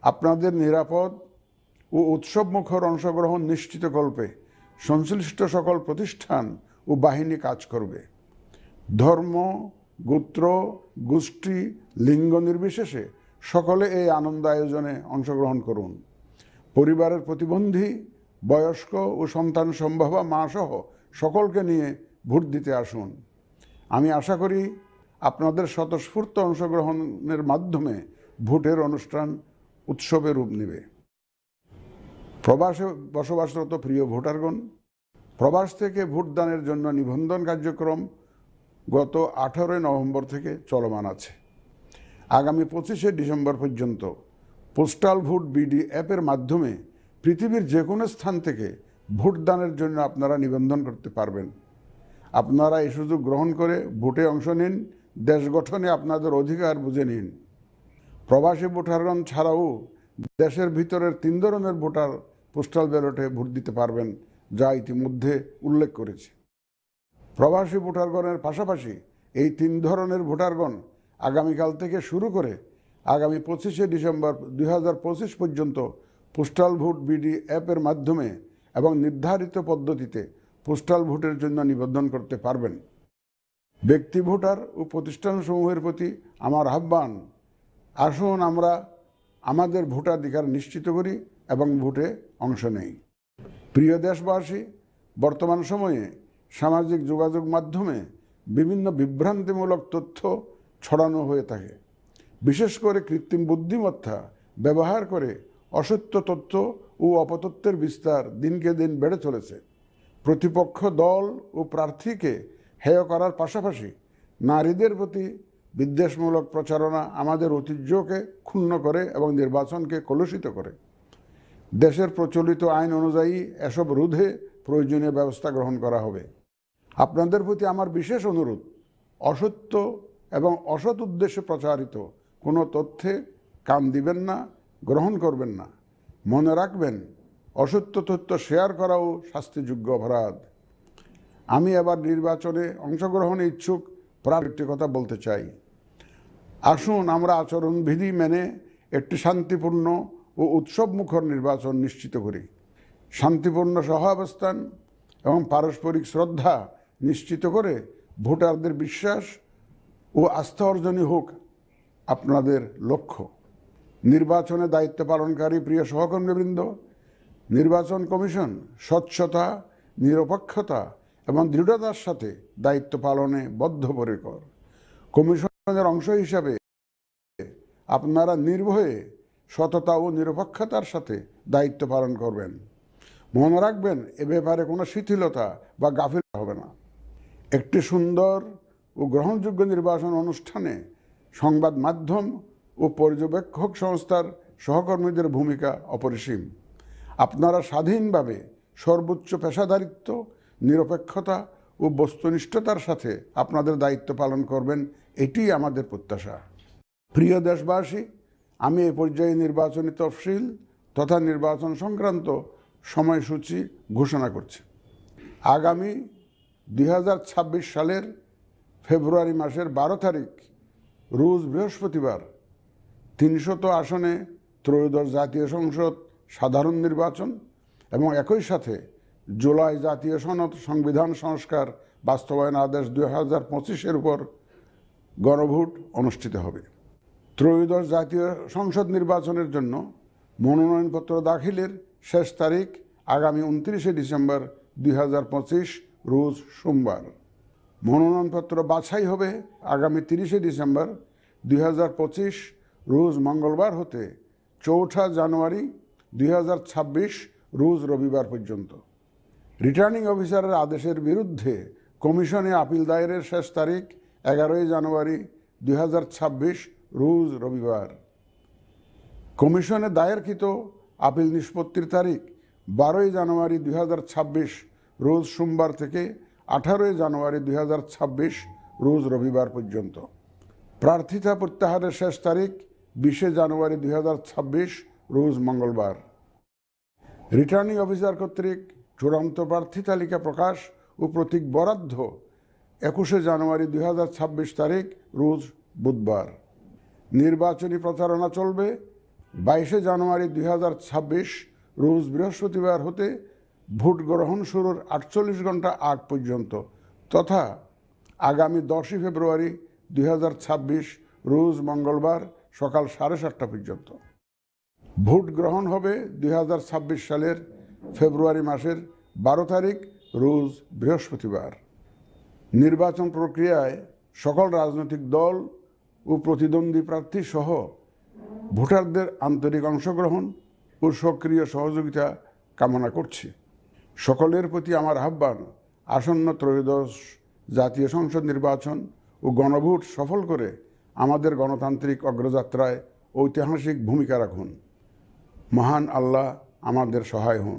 আপনাদের নিরাপদ ও উৎসবমুখর অংশগ্রহণ নিশ্চিতকল্পে সংশ্লিষ্ট সকল প্রতিষ্ঠান ও বাহিনী কাজ করবে। ধর্ম, গোত্র, গোষ্ঠী, লিঙ্গ নির্বিশেষে সকলে এই আনন্দ আয়োজনে অংশগ্রহণ করুন। পরিবারের প্রতিবন্ধী, বয়স্ক ও সন্তান সম্ভবা মা সহ সকলকে নিয়ে ভোট দিতে আসুন। আমি আশা করি আপনাদের স্বতঃস্ফূর্ত অংশগ্রহণের মাধ্যমে ভোটের অনুষ্ঠান উৎসবে রূপ নেবে। প্রবাসে বসবাসরত প্রিয় ভোটারগণ, প্রবাস থেকে ভোটদানের জন্য নিবন্ধন কার্যক্রম গত 18 নভেম্বর থেকে চলমান আছে। আগামী 25 ডিসেম্বর পর্যন্ত পোস্টাল ভোট বিডি অ্যাপের মাধ্যমে পৃথিবীর যে কোনো স্থান থেকে ভোটদানের জন্য আপনারা নিবন্ধন করতে পারবেন। আপনারা এই সুযোগ গ্রহণ করে ভোটে অংশ নিন, দেশ গঠনে আপনাদের অধিকার বুঝে নিন। প্রবাসী ভোটারগণ ছাড়াও দেশের ভিতরের 3 ধরনের ভোটার পোস্টাল ব্যালটে ভোট দিতে পারবেন, যা ইতিমধ্যে উল্লেখ করেছি। প্রবাসী ভোটারগণের পাশাপাশি এই 3 ধরনের ভোটারগণ আগামীকাল থেকে শুরু করে আগামী 25 ডিসেম্বর 2025 পর্যন্ত পোস্টাল ভোট বিডি অ্যাপের মাধ্যমে এবং নির্ধারিত পদ্ধতিতে পোস্টাল ভোটের জন্য নিবন্ধন করতে পারবেন। ব্যক্তি ভোটার ও প্রতিষ্ঠানসমূহের প্রতি আমার আহ্বান, আসুন আমরা আমাদের ভোটাধিকার নিশ্চিত করি এবং ভোটে অংশ নেই। প্রিয় দেশবাসী, বর্তমান সময়ে সামাজিক যোগাযোগ মাধ্যমে বিভিন্ন বিভ্রান্তিমূলক তথ্য ছড়ানো হয়ে থাকে। বিশেষ করে কৃত্রিম বুদ্ধিমত্তা ব্যবহার করে অসত্য তথ্য ও অপতথ্যের বিস্তার দিনকে দিন বেড়ে চলেছে। প্রতিপক্ষ দল ও প্রার্থীকে হেয় করার পাশাপাশি নারীদের প্রতি বিদ্বেষমূলক প্রচারণা আমাদের ঐতিহ্যকে ক্ষুণ্ণ করে এবং নির্বাচনকে কলুষিত করে। দেশের প্রচলিত আইন অনুযায়ী এসব রোধে প্রয়োজনীয় ব্যবস্থা গ্রহণ করা হবে। আপনাদের প্রতি আমার বিশেষ অনুরোধ, অসত্য এবং অসৎ উদ্দেশ্যে প্রচারিত কোনো তথ্যে কান দিবেন না, গ্রহণ করবেন না। মনে রাখবেন, অসত্য তথ্য শেয়ার করাও শাস্তিযোগ্য অপরাধ। আমি এবার নির্বাচনে অংশগ্রহণে ইচ্ছুক প্রার্থীর কথা বলতে চাই। আসুন আমরা আচরণবিধি মেনে একটি শান্তিপূর্ণ ও উৎসবমুখর নির্বাচন নিশ্চিত করি। শান্তিপূর্ণ সহাবস্থান এবং পারস্পরিক শ্রদ্ধা নিশ্চিত করে ভোটারদের বিশ্বাস ও আস্থা অর্জনই হোক আপনাদের লক্ষ্য। নির্বাচনে দায়িত্ব পালনকারী প্রিয় সহকর্মীবৃন্দ, নির্বাচন কমিশন স্বচ্ছতা, নিরপেক্ষতা এবং দৃঢ়তার সাথে দায়িত্ব পালনে বদ্ধপরিকর। কমিশনের অংশ হিসাবে আপনারা নির্ভয়ে সততা ও নিরপেক্ষতার সাথে দায়িত্ব পালন করবেন। মনে রাখবেন, এ ব্যাপারে কোনো শিথিলতা বা গাফিলতি হবে না। একটি সুন্দর ও গ্রহণযোগ্য নির্বাচন অনুষ্ঠানে সংবাদ মাধ্যম ও পর্যবেক্ষক সংস্থার সহকর্মীদের ভূমিকা অপরিসীম। আপনারা স্বাধীনভাবে সর্বোচ্চ পেশাদারিত্ব, নিরপেক্ষতা ও বস্তুনিষ্ঠতার সাথে আপনাদের দায়িত্ব পালন করবেন, এটি আমাদের প্রত্যাশা। প্রিয় দেশবাসী, আমি এই পর্যায়ে নির্বাচনী তফসিল তথা নির্বাচন সংক্রান্ত সময়সূচি ঘোষণা করছি। আগামী 2026 সালের ফেব্রুয়ারি মাসের 12 তারিখ রোজ বৃহস্পতিবার 300 আসনে ত্রয়োদশ জাতীয় সংসদ সাধারণ নির্বাচন এবং একই সাথে জুলাই জাতীয় সনদ সংবিধান সংস্কার বাস্তবায়ন আদেশ 2025-এর উপর গণভোট অনুষ্ঠিত হবে। ত্রয়োদশ জাতীয় সংসদ নির্বাচনের জন্য মনোনয়নপত্র দাখিলের শেষ তারিখ আগামী 29 ডিসেম্বর 2025 রোজ সোমবার। মনোনয়নপত্র বাছাই হবে আগামী 30 ডিসেম্বর 2025 রোজ মঙ্গলবার হতে 4 জানুয়ারি 2026 রোজ রবিবার পর্যন্ত। রিটার্নিং অফিসারের আদেশের বিরুদ্ধে কমিশনে আপিল দায়েরের শেষ তারিখ 11 জানুয়ারি 2026 রোজ রবিবার। কমিশনে দায়েরকৃত আপিল নিষ্পত্তির তারিখ 12 জানুয়ারি 2026 রোজ সোমবার থেকে 18 জানুয়ারি 2026 রোজ রবিবার পর্যন্ত। প্রার্থিতা প্রত্যাহারের শেষ তারিখ 20 জানুয়ারি 2026 রোজ মঙ্গলবার। রিটার্নিং অফিসার কর্তৃক চূড়ান্ত প্রার্থী তালিকা প্রকাশ ও প্রতীক বরাদ্দ 21 জানুয়ারি 2026 তারিখ রোজ বুধবার। নির্বাচনী প্রচারণা চলবে 22 জানুয়ারি 2026 রোজ বৃহস্পতিবার হতে ভোট গ্রহণ শুরুর 48 ঘন্টা আগ পর্যন্ত তথা আগামী 10 ফেব্রুয়ারি 2026 রোজ মঙ্গলবার সকাল 7:30 পর্যন্ত। ভোট গ্রহণ হবে 2026 সালের ফেব্রুয়ারি মাসের 12 তারিখ রোজ বৃহস্পতিবার। নির্বাচন প্রক্রিয়ায় সকল রাজনৈতিক দল ও প্রতিদ্বন্দ্বী প্রার্থী সহ ভোটারদের আন্তরিক অংশগ্রহণ ও সক্রিয় সহযোগিতা কামনা করছি। সকলের প্রতি আমার আহ্বান, আসন্ন ত্রয়োদশ জাতীয় সংসদ নির্বাচন ও গণভোট সফল করে আমাদের গণতান্ত্রিক অগ্রযাত্রায় ঐতিহাসিক ভূমিকা রাখুন। মহান আল্লাহ আমাদের সহায় হন।